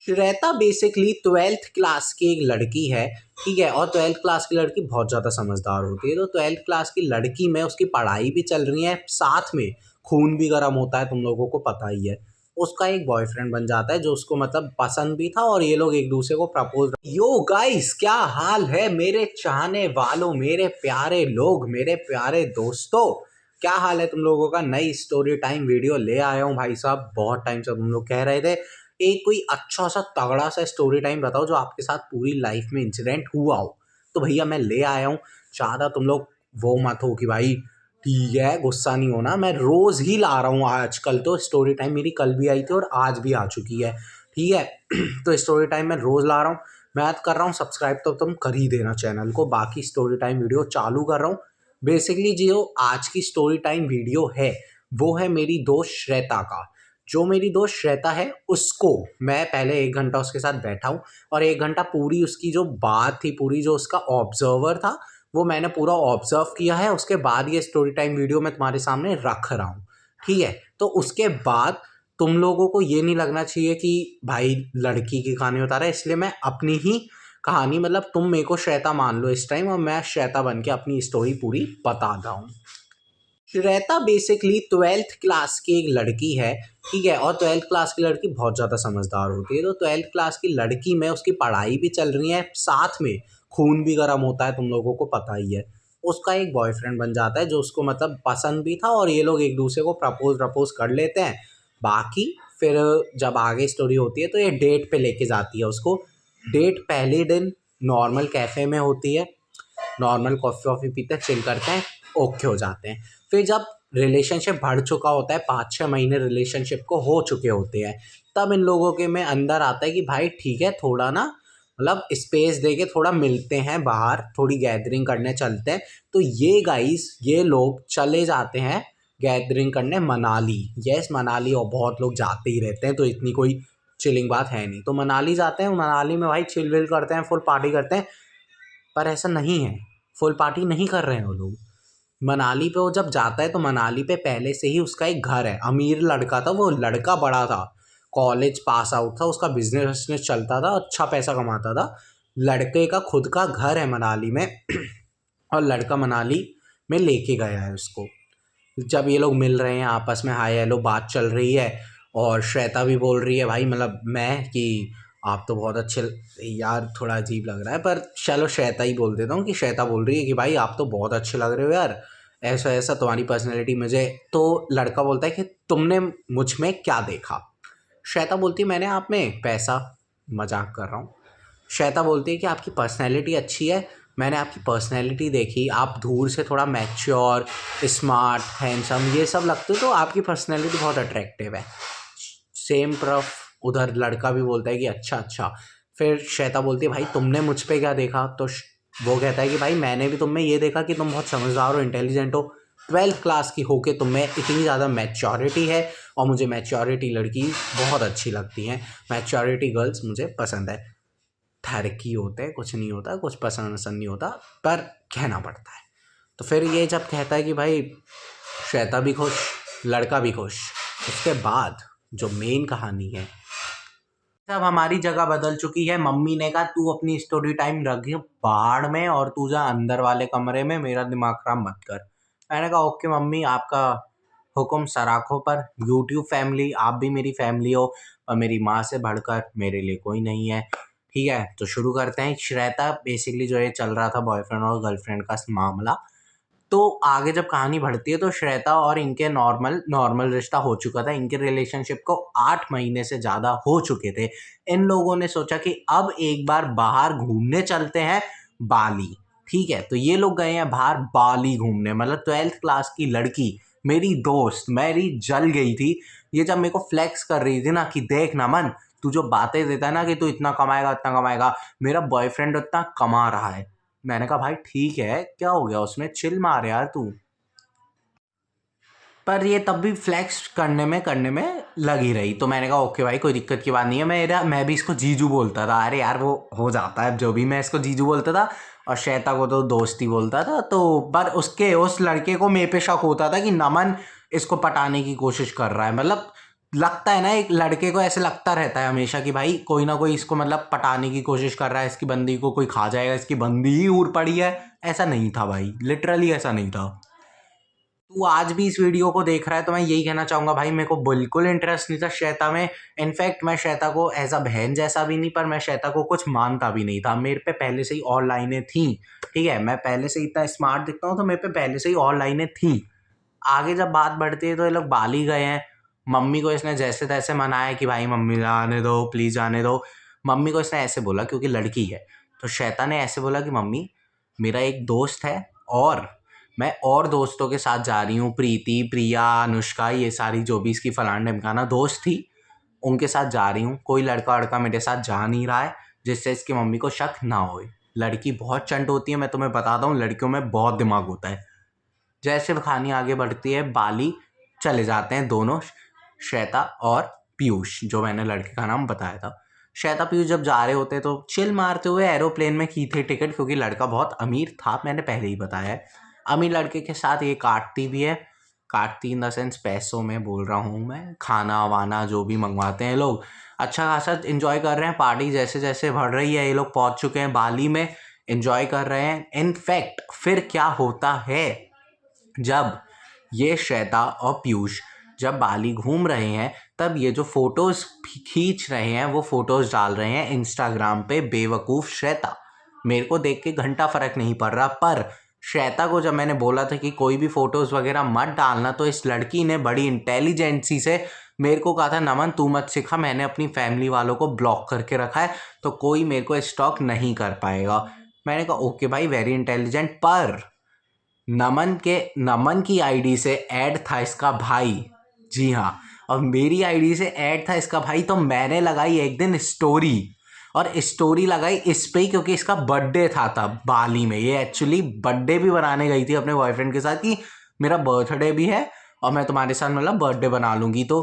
Shweta basically 12th class की एक लड़की है। ठीक है, और 12th क्लास की लड़की बहुत ज़्यादा समझदार होती है। तो 12th क्लास की लड़की में उसकी पढ़ाई भी चल रही है, साथ में खून भी गर्म होता है, तुम लोगों को पता ही है। उसका एक बॉयफ्रेंड बन जाता है जो उसको मतलब पसंद भी था, और ये लोग एक दूसरे को प्रपोज। यो गाइस, क्या हाल है मेरे चाहने वालों, मेरे प्यारे लोग, मेरे प्यारे दोस्तों, क्या हाल है तुम लोगों का। नई स्टोरी टाइम वीडियो ले आया हूँ भाई साहब। बहुत टाइम से तुम लोग कह रहे थे एक कोई अच्छा सा तगड़ा सा स्टोरी टाइम बताओ जो आपके साथ पूरी लाइफ में इंसिडेंट हुआ हो। तो भैया मैं ले आया हूँ। ज़्यादा तुम लोग वो मत हो कि भाई ठीक है गुस्सा नहीं होना, मैं रोज़ ही ला रहा हूँ आजकल। तो स्टोरी टाइम मेरी कल भी आई थी और आज भी आ चुकी है। ठीक है तो स्टोरी टाइम मैं रोज़ ला रहा हूँ। मैं याद कर रहा हूँ सब्सक्राइब तो तुम कर ही देना चैनल को। बाकी स्टोरी टाइम वीडियो चालू कर रहा हूँ। बेसिकली जो आज की स्टोरी टाइम वीडियो है वो है मेरी दोस्त श्वेता का। जो मेरी दोस्त श्वेता है उसको मैं पहले 1 घंटा उसके साथ बैठा हूँ, और 1 घंटा पूरी उसकी जो बात थी, पूरी जो उसका ऑब्जर्वर था, वो मैंने पूरा ऑब्जर्व किया है। उसके बाद ये स्टोरी टाइम वीडियो मैं तुम्हारे सामने रख रहा हूँ। ठीक है, तो उसके बाद तुम लोगों को ये नहीं लगना चाहिए कि भाई लड़की की कहानी बता रहा है, इसलिए मैं अपनी ही कहानी, मतलब तुम मेरे को श्वेता मान लो इस टाइम, और मैं श्वेता बन के अपनी स्टोरी पूरी बता रहा हूँ। श्वेता बेसिकली 12th क्लास की एक लड़की है। ठीक है, और 12th क्लास की लड़की बहुत ज़्यादा समझदार होती है। तो 12th क्लास की लड़की में उसकी पढ़ाई भी चल रही है, साथ में खून भी गर्म होता है, तुम लोगों को पता ही है। उसका एक बॉयफ्रेंड बन जाता है जो उसको मतलब पसंद भी था, और ये लोग एक दूसरे को प्रपोज कर लेते हैं। बाकी फिर जब आगे स्टोरी होती है तो ये डेट पे लेके जाती है उसको। डेट पहले दिन नॉर्मल कैफ़े में होती है, नॉर्मल कॉफ़ी वॉफ़ी पीते हैं, चिल करते हैं, ओके हो जाते हैं। फिर जब रिलेशनशिप बढ़ चुका होता है, 5-6 महीने रिलेशनशिप को हो चुके होते हैं, तब इन लोगों के में अंदर आता है कि भाई ठीक है थोड़ा ना, मतलब स्पेस दे के थोड़ा मिलते हैं बाहर, थोड़ी गैदरिंग करने चलते हैं। तो ये गाइस, ये लोग चले जाते हैं गैदरिंग करने मनाली। यस मनाली, और बहुत लोग जाते ही रहते हैं, तो इतनी कोई चिलिंग बात है नहीं। तो मनाली जाते हैं, मनाली में भाई चिल विल करते हैं, फुल पार्टी करते हैं। पर ऐसा नहीं है, फुल पार्टी नहीं कर रहे हैं वो लोग। मनाली पे वो जब जाता है तो मनाली पे पहले से ही उसका एक घर है। अमीर लड़का था वो, लड़का बड़ा था, कॉलेज पास आउट था, उसका बिजनेस विजनेस चलता था, अच्छा पैसा कमाता था। लड़के का खुद का घर है मनाली में और लड़का मनाली में लेके गया है उसको। जब ये लोग मिल रहे हैं आपस में, हाय हेलो बात चल रही है, और श्वेता भी बोल रही है भाई, मतलब मैं कि आप तो बहुत अच्छे। यार थोड़ा अजीब लग रहा है पर चलो श्वेता ही बोल देता हूँ कि श्वेता बोल रही है कि भाई आप तो बहुत अच्छे लग रहे हो यार, ऐसा ऐसा तुम्हारी पर्सनैलिटी मुझे। तो लड़का बोलता है कि तुमने मुझ में क्या देखा। श्वेता बोलती है मैंने आप में पैसा। मजाक कर रहा हूँ। श्वेता बोलती है कि आपकी पर्सनैलिटी अच्छी है, मैंने आपकी पर्सनैलिटी देखी, आप दूर से थोड़ा मैच्योर, स्मार्ट, हैंडसम ये सब लगते हो, तो आपकी पर्सनैलिटी बहुत अट्रैक्टिव है। सेम तरफ उधर लड़का भी बोलता है कि अच्छा अच्छा। फिर श्वेता बोलती है भाई तुमने मुझ पे क्या देखा। तो वो कहता है कि भाई मैंने भी तुम में ये देखा कि तुम बहुत समझदार हो, इंटेलिजेंट हो, 12th क्लास की हो के तुम में इतनी ज़्यादा मैच्योरिटी है, और मुझे मैच्योरिटी लड़की बहुत अच्छी लगती हैं, मैच्योरिटी गर्ल्स मुझे पसंद है। ठरकी होते हैं, कुछ नहीं होता, कुछ पसंद वसंद नहीं होता, पर कहना पड़ता है। तो फिर ये जब कहता है कि भाई श्वेता भी खुश, लड़का भी खुश, उसके बाद जो मेन कहानी है, सब हमारी जगह बदल चुकी है। मम्मी ने कहा तू अपनी स्टोरी टाइम रख बाहर में और तू जा अंदर वाले कमरे में, मेरा दिमाग खराब मत कर। मैंने कहा ओके मम्मी, आपका हुक्म सराखों पर। यूट्यूब फैमिली, आप भी मेरी फैमिली हो, और मेरी माँ से बढ़कर मेरे लिए कोई नहीं है। ठीक है, तो शुरू करते हैं। श्वेता बेसिकली जो ये चल रहा था बॉयफ्रेंड और गर्लफ्रेंड का मामला, तो आगे जब कहानी बढ़ती है तो श्वेता और इनके नॉर्मल रिश्ता हो चुका था। इनके रिलेशनशिप को 8 महीने से ज़्यादा हो चुके थे। इन लोगों ने सोचा कि अब एक बार बाहर घूमने चलते हैं, बाली। ठीक है, तो ये लोग गए हैं बाहर बाली घूमने। मतलब 12th क्लास की लड़की, मेरी दोस्त, मेरी जल गई थी। ये जब मेरे को फ्लेक्स कर रही थी ना कि देख ना मन, तू जो बातें देता है ना कि तू इतना कमाएगा इतना कमाएगा, मेरा बॉयफ्रेंड उतना कमा रहा है। मैंने कहा भाई ठीक है, क्या हो गया उसमें, चिल मार यार तू। पर ये तब भी फ्लेक्स करने में लगी रही। तो मैंने कहा ओके भाई कोई दिक्कत की बात नहीं है। मैं भी इसको जीजू बोलता था। अरे यार वो हो जाता है, जो भी मैं इसको जीजू बोलता था, और श्वेता को तो दोस्ती बोलता था। तो पर उसके उस लड़के को मेरे पे शक होता था कि नमन इसको पटाने की कोशिश कर रहा है। मतलब लगता है ना, एक लड़के को ऐसे लगता रहता है हमेशा कि भाई कोई ना कोई इसको मतलब पटाने की कोशिश कर रहा है, इसकी बंदी को कोई खा जाएगा, इसकी बंदी ही उड़ पड़ी है। ऐसा नहीं था भाई, लिटरली ऐसा नहीं था। तू आज भी इस वीडियो को देख रहा है तो मैं यही कहना चाहूँगा भाई, मेरे को बिल्कुल इंटरेस्ट नहीं था श्वेता में। इनफैक्ट मैं श्वेता को एज अ बहन जैसा भी नहीं, पर मैं श्वेता को कुछ मानता भी नहीं था। मेरे पे पहले से ही और लाइनें थी, ठीक है, मैं पहले से इतना स्मार्ट दिखता हूँ तो मेरे पे पहले से ही और लाइनें थी। आगे जब बात बढ़ती है तो ये लोग बाल ही गए हैं। मम्मी को इसने जैसे तैसे मनाया कि भाई मम्मी जाने दो, प्लीज़ जाने दो। मम्मी को इसने ऐसे बोला क्योंकि लड़की है, तो श्वेता ने ऐसे बोला कि मम्मी मेरा एक दोस्त है और मैं और दोस्तों के साथ जा रही हूँ, प्रीति, प्रिया, अनुष्का, ये सारी जो भी इसकी फलान ढिमकाना दोस्त थी उनके साथ जा रही हूँ। कोई लड़का वड़का मेरे साथ जा नहीं रहा है जिससे इसकी मम्मी को शक ना होए। लड़की बहुत चंट होती है, मैं तुम्हें बताता हूँ, लड़कियों में बहुत दिमाग होता है। जैसे कहानी आगे बढ़ती है, बाली चले जाते हैं दोनों, श्वेता और पीयूष, जो मैंने लड़के का नाम बताया था। श्वेता पीयूष जब जा रहे होते तो चिल मारते हुए एरोप्लेन में की थी टिकट, क्योंकि लड़का बहुत अमीर था, मैंने पहले ही बताया है। अमीर लड़के के साथ ये काटती भी है, काटती इन द सेंस पैसों में बोल रहा हूँ मैं, खाना वाना जो भी मंगवाते हैं लोग। अच्छा खासा इन्जॉय कर रहे हैं, पार्टी जैसे जैसे बढ़ रही है, ये लोग पहुँच चुके हैं बाली में, इन्जॉय कर रहे हैं। इनफैक्ट फिर क्या होता है, जब ये श्वेता और पीयूष जब बाली घूम रहे हैं तब ये जो फोटोज़ खींच रहे हैं वो फोटोज़ डाल रहे हैं इंस्टाग्राम पे, बेवकूफ़ श्वेता। मेरे को देख के घंटा फ़र्क नहीं पड़ रहा, पर श्वेता को जब मैंने बोला था कि कोई भी फ़ोटोज़ वगैरह मत डालना, तो इस लड़की ने बड़ी इंटेलिजेंसी से मेरे को कहा था, नमन तू मत सिखा, मैंने अपनी फैमिली वालों को ब्लॉक करके रखा है तो कोई मेरे को स्टॉक नहीं कर पाएगा। मैंने कहा ओके भाई, वेरी इंटेलिजेंट। पर नमन की आईडी से ऐड था इसका भाई, जी हाँ, और मेरी आईडी से ऐड था इसका भाई। तो मैंने लगाई एक दिन स्टोरी, और स्टोरी लगाई इस पे ही क्योंकि इसका बर्थडे था तब बाली में। ये एक्चुअली बर्थडे भी बनाने गई थी अपने बॉयफ्रेंड के साथ कि मेरा बर्थडे भी है और मैं तुम्हारे साथ मतलब बर्थडे बना लूँगी। तो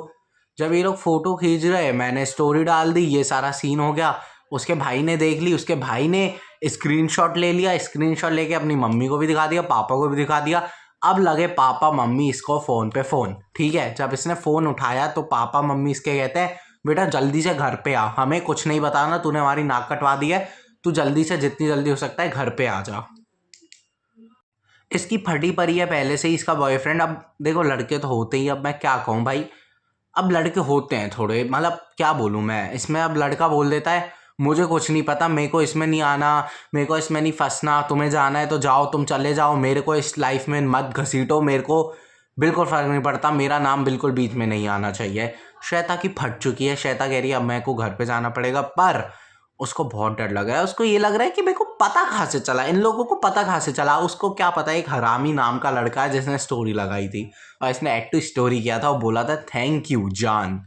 जब ये लोग फ़ोटो खींच रहे, मैंने स्टोरी डाल दी, ये सारा सीन हो गया। उसके भाई ने देख ली, उसके भाई ने स्क्रीनशॉट ले लिया, स्क्रीनशॉट लेके अपनी मम्मी को भी दिखा दिया, पापा को भी दिखा दिया। अब लगे पापा मम्मी इसको फ़ोन पे फ़ोन, ठीक है। जब इसने फ़ोन उठाया तो पापा मम्मी इसके कहते हैं, बेटा जल्दी से घर पे आ, हमें कुछ नहीं बताना, तूने हमारी नाक कटवा दी है, तू जल्दी से जितनी जल्दी हो सकता है घर पे आ जा। इसकी फटी पड़ी है पहले से ही इसका बॉयफ्रेंड। अब देखो लड़के तो होते ही, अब मैं क्या कहूँ भाई, अब लड़के होते हैं थोड़े, मतलब क्या बोलूँ मैं इसमें। अब लड़का बोल देता है मुझे कुछ नहीं पता, मेरे को इसमें नहीं आना, मेरे को इसमें नहीं फंसना, तुम्हें जाना है तो जाओ, तुम चले जाओ, मेरे को इस लाइफ में मत घसीटो, मेरे को बिल्कुल फ़र्क नहीं पड़ता, मेरा नाम बिल्कुल बीच में नहीं आना चाहिए। श्वेता की फट चुकी है, श्वेता कह रही है अब मेरे को घर पे जाना पड़ेगा, पर उसको बहुत डर लग रहा है। उसको ये लग रहा है कि मेरे को पता कहाँ से चला, इन लोगों को पता कहाँ से चला। उसको क्या पता एक हरामी नाम का लड़का है जिसने स्टोरी लगाई थी और इसने ऐड टू स्टोरी किया था और बोला था थैंक यू जान।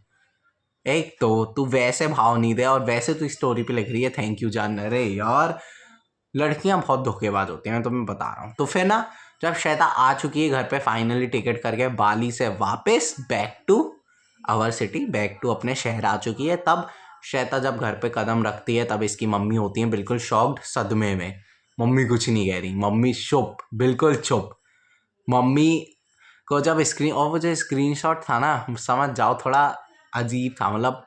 एक तो तू वैसे भाव नहीं दे और वैसे तू स्टोरी पे लिख रही है थैंक यू जान। अरे यार लड़कियां बहुत धोखेबाज होती हैं, मैं तुम्हें बता रहा हूँ। तो फिर ना जब श्वेता आ चुकी है घर पे फाइनली टिकट करके, बाली से वापस back to our city, back to अपने शहर आ चुकी है, तब श्वेता जब घर पे कदम रखती है तब इसकी मम्मी होती है बिल्कुल शॉक्ड, सदमे में। मम्मी कुछ नहीं कह रही, मम्मी चुप, बिल्कुल चुप। मम्मी को जब स्क्रीन, और वो जो स्क्रीन शॉट था ना, समझ जाओ थोड़ा अजीब था, मतलब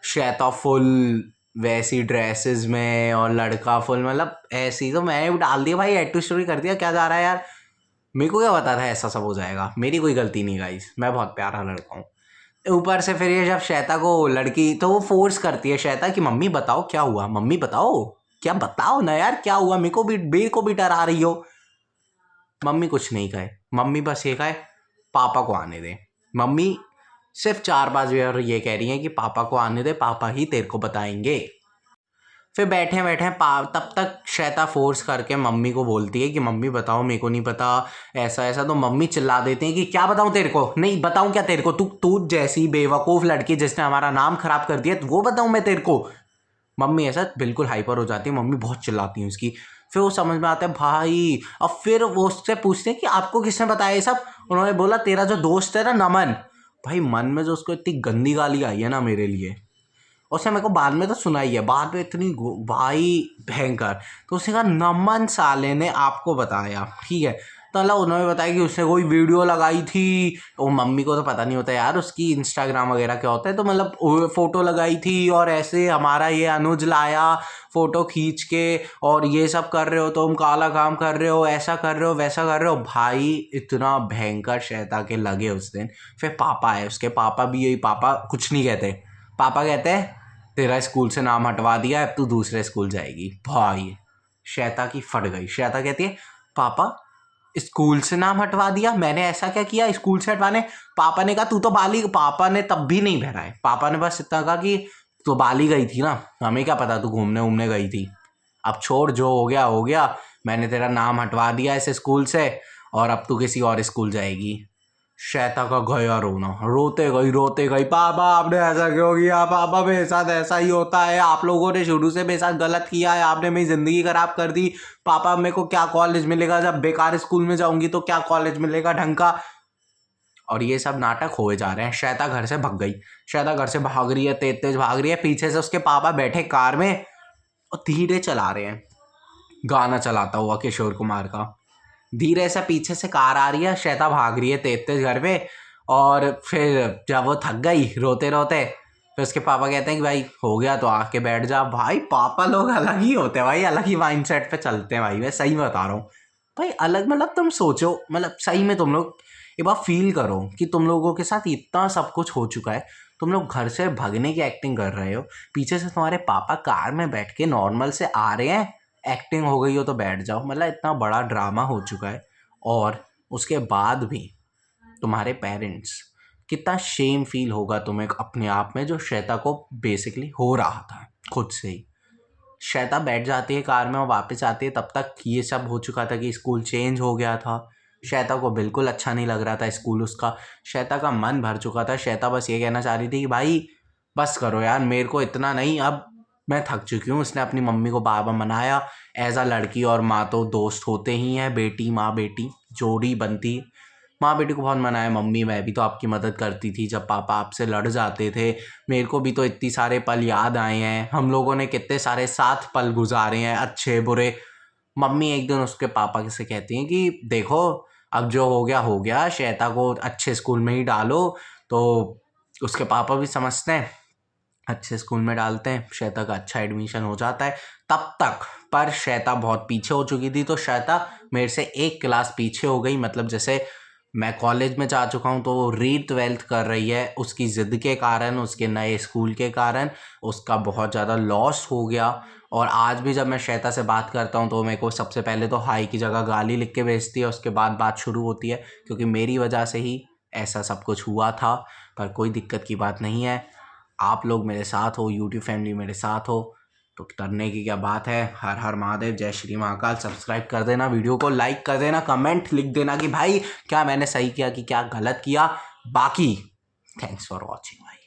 श्वेता फुल वैसी ड्रेसेस में और लड़का फुल, मतलब ऐसी। तो मैंने भी डाल दिया भाई, एड टू स्टोरी कर दिया, क्या जा रहा है यार, मेरे को क्या पता था ऐसा सब हो जाएगा, मेरी कोई गलती नहीं गाइस, मैं बहुत प्यारा लड़का हूँ। ऊपर से फिर ये जब श्वेता को लड़की, तो वो फोर्स करती है श्वेता कि मम्मी बताओ क्या हुआ, मम्मी बताओ, क्या बताओ ना यार क्या हुआ, मेरे को भी डरा रही हो। मम्मी कुछ नहीं कहे, मम्मी बस ये कहे पापा को आने दे। मम्मी सिर्फ 4-5 बार ये कह रही हैं कि पापा को आने दे, पापा ही तेरे को बताएंगे। फिर बैठे बैठे तब तक श्वेता फोर्स करके मम्मी को बोलती है कि मम्मी बताओ, मेरे को नहीं पता ऐसा ऐसा। तो मम्मी चिल्ला देते हैं कि क्या बताऊं तेरे को, नहीं बताऊं क्या तेरे को, तू जैसी बेवकूफ़ लड़की जिसने हमारा नाम खराब कर दिया, वो बताऊं मैं तेरे को। मम्मी ऐसा बिल्कुल हाइपर हो जाती है, मम्मी बहुत चिल्लाती है उसकी। फिर वो समझ में आता है भाई, अब फिर वो उससे पूछते हैं कि आपको किसने बताया ये सब। उन्होंने बोला तेरा जो दोस्त है ना नमन। भाई मन में जो उसको इतनी गंदी गाली आई है ना मेरे लिए, उसने मेरे को बाद में तो सुनाई है, बाद में इतनी भाई भयंकर। तो उसने कहा नमन साले ने आपको बताया, ठीक है। तो मतलब उन्होंने बताया कि उसने कोई वीडियो लगाई थी, वो मम्मी को तो पता नहीं होता यार उसकी इंस्टाग्राम वगैरह क्या होता है, तो मतलब फ़ोटो लगाई थी और ऐसे हमारा ये अनुज लाया फ़ोटो खींच के और ये सब कर रहे हो, तुम काला काम कर रहे हो, ऐसा कर रहे हो, वैसा कर रहे हो। भाई इतना भयंकर शैतान के लगे उस दिन। फिर पापा आए, उसके पापा भी यही, पापा कुछ नहीं कहते, पापा कहते हैं तेरा स्कूल से नाम हटवा दिया, अब तू दूसरे स्कूल जाएगी। भाई श्वेता की फट गई। श्वेता कहती है पापा स्कूल से नाम हटवा दिया, मैंने ऐसा क्या किया स्कूल से हटवाने। पापा ने कहा तू तो बाली, पापा ने तब भी नहीं भरा है, पापा ने बस इतना कहा कि तो बाली गई थी ना, हमें क्या पता तू घूमने उमने गई थी, अब छोड़, जो हो गया हो गया, मैंने तेरा नाम हटवा दिया इस स्कूल से और अब तू किसी और स्कूल जाएगी। श्वेता का गया रोना, रोते गई पापा आपने ऐसा क्यों किया, पापा मेरे साथ ऐसा ही होता है, आप लोगों ने शुरू से मेरे साथ गलत किया है, आपने मेरी ज़िंदगी खराब कर दी, पापा मेरे को क्या कॉलेज मिलेगा, जब बेकार स्कूल में जाऊंगी तो क्या कॉलेज मिलेगा ढंग का। और ये सब नाटक हुए जा रहे हैं। श्वेता घर से भाग गई, श्वेता घर से भाग रही है, तेज तेज भाग रही है, पीछे से उसके पापा बैठे कार में और धीरे चला रहे हैं, गाना चलाता हुआ किशोर कुमार का। धीरे से पीछे से कार आ रही है, श्वेता भाग रही है तेज तेज घर पे। और फिर जब वो थक गई रोते रोते, फिर उसके पापा कहते हैं कि भाई हो गया तो आके बैठ जा। भाई पापा लोग अलग ही होते हैं भाई, अलग ही माइंडसेट पे चलते हैं भाई, मैं सही बता रहा हूँ भाई। अलग मतलब तुम सोचो, मतलब सही में तुम लोग एक बार फील करो कि तुम लोगों के साथ इतना सब कुछ हो चुका है, तुम लोग घर से भगने की एक्टिंग कर रहे हो, पीछे से तुम्हारे पापा कार में बैठ के नॉर्मल से आ रहे हैं, एक्टिंग हो गई हो तो बैठ जाओ। मतलब इतना बड़ा ड्रामा हो चुका है और उसके बाद भी तुम्हारे पेरेंट्स, कितना शेम फील होगा तुम्हें अपने आप में, जो श्वेता को बेसिकली हो रहा था खुद से ही। श्वेता बैठ जाती है कार में और वापस आती है, तब तक ये सब हो चुका था कि स्कूल चेंज हो गया था। श्वेता को बिल्कुल अच्छा नहीं लग रहा था स्कूल उसका, श्वेता का मन भर चुका था। श्वेता बस ये कहना चाह रही थी कि भाई बस करो यार, मेरे को इतना नहीं, अब मैं थक चुकी हूँ। उसने अपनी मम्मी को बाबा मनाया, एज अ लड़की और माँ तो दोस्त होते ही हैं, बेटी माँ बेटी जोड़ी बनती, माँ बेटी को बहुत मनाया। मम्मी मैं भी तो आपकी मदद करती थी जब पापा आपसे लड़ जाते थे, मेरे को भी तो इतने सारे पल याद आए हैं, हम लोगों ने कितने सारे साथ पल गुजारे हैं अच्छे बुरे। मम्मी एक दिन उसके पापा से कहती हैं कि देखो अब जो हो गया, श्वेता को अच्छे स्कूल में ही डालो। तो उसके पापा भी समझते हैं, अच्छे स्कूल में डालते हैं, श्वेता का अच्छा एडमिशन हो जाता है। तब तक पर श्वेता बहुत पीछे हो चुकी थी, तो श्वेता मेरे से एक क्लास पीछे हो गई। मतलब जैसे मैं कॉलेज में जा चुका हूँ तो वो री ट्वेल्थ कर रही है, उसकी ज़िद के कारण, उसके नए स्कूल के कारण उसका बहुत ज़्यादा लॉस हो गया। और आज भी जब मैं श्वेता से बात करता हूँ तो मेरे को सबसे पहले तो हाई की जगह गाली लिख के भेजती है, उसके बाद बात शुरू होती है, क्योंकि मेरी वजह से ही ऐसा सब कुछ हुआ था। पर कोई दिक्कत की बात नहीं है, आप लोग मेरे साथ हो, यूट्यूब फैमिली मेरे साथ हो, तो डरने की क्या बात है। हर हर महादेव, जय श्री महाकाल। सब्सक्राइब कर देना, वीडियो को लाइक कर देना, कमेंट लिख देना कि भाई क्या मैंने सही किया कि क्या गलत किया। बाकी थैंक्स फॉर वॉचिंग भाई।